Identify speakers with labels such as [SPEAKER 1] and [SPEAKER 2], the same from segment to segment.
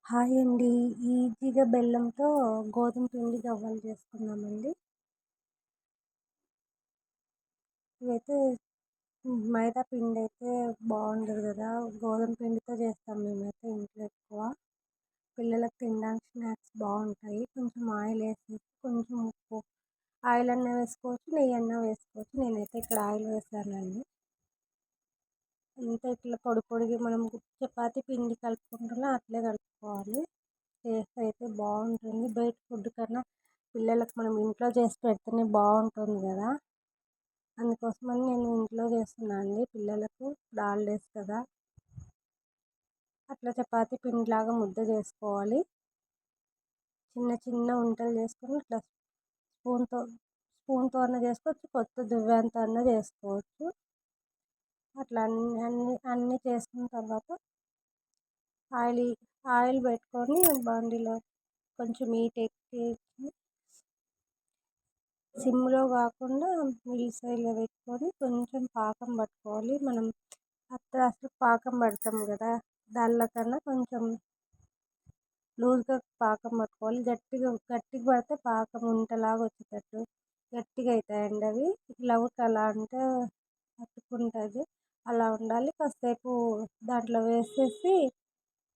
[SPEAKER 1] Hi అండి. ఈజీగా బెల్లంతో గోధుమ పిండి గవ్వలు చేసుకుందామండి. ఇవైతే మైదా పిండైతే బాగుండదు కదా! గోధుమ పిండితో చేస్తాం మేమైతే ఇంట్లో ఎక్కువ. పిల్లలకి తినడానికి స్నాక్స్ బాగుంటాయి. కొంచెం ఆయిల్ వేసేసి, కొంచెం ఉప్పు, ఆయిల్ అన్నా వేసుకోవచ్చు, నెయ్యి అన్నా వేసుకోవచ్చు. నేనైతే ఇక్కడ ఆయిల్ వేసానండి. అంతా ఇట్లా పొడి పొడిగా మనం చపాతీ పిండి కలుపుకుంటున్నా అట్లే కలుపుకోవాలి. టేస్ట్ అయితే బాగుంటుంది. బయట ఫుడ్ కన్నా పిల్లలకు మనం ఇంట్లో చేసి పెడితేనే బాగుంటుంది కదా! అందుకోసమని నేను ఇంట్లో చేస్తున్నాను అండి పిల్లలకు. హాలిడేస్ కదా! అట్లా చపాతీ పిండిలాగా ముద్ద చేసుకోవాలి. చిన్న చిన్న ఉంటలు చేసుకొని ఇట్లా స్పూన్తో స్పూన్తో అన్నా చేసుకోవచ్చు, కొత్త దువ్వెనతో అన్నా చేసుకోవచ్చు. అట్లా అన్నీ చేసుకున్న తర్వాత ఆయిల్ ఆయిల్ పెట్టుకొని బండిలో కొంచెం హీట్ ఎక్కి సిమ్లో కాకుండా మీడియం సైడ్లో పెట్టుకొని కొంచెం పాకం పట్టుకోవాలి. మనం అసలు పాకం పడతాం కదా, దానికన్నా కొంచెం లూజ్గా పాకం పట్టుకోవాలి. గట్టిగా పడితే పాకం ఉంటలాగా వచ్చేటట్టు గట్టిగా అవుతాయండి అవి. ఇట్లా అలా అంటే అతుక్కుంటుంది. అలా ఉండాలి. కాసేపు దాంట్లో వేసేసి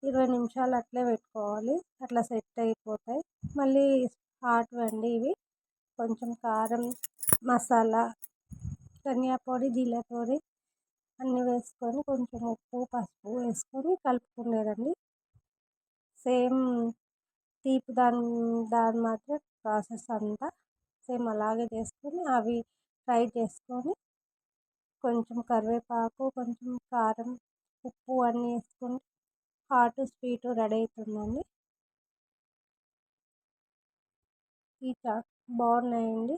[SPEAKER 1] 20 నిమిషాలు అట్లే పెట్టుకోవాలి. అట్లా సెట్ అయిపోతాయి. మళ్ళీ హాట్ అండి ఇవి. కొంచెం కారం, మసాలా, ధనియా పొడి, జీలకర్ర పొడి అన్నీ వేసుకొని కొంచెం ఉప్పు, పసుపు వేసుకొని కలుపుకునేదండి. సేమ్ తీపి దాని మాత్రం ప్రాసెస్ అంతా సేమ్ అలాగే చేసుకొని అవి ఫ్రై చేసుకొని కొంచెం కరివేపాకు, కొంచెం కారం, ఉప్పు అన్నీ వేసుకొని హాట్ స్వీట్ రెడీ అవుతుందండి. ఈ బాగున్నాయండి.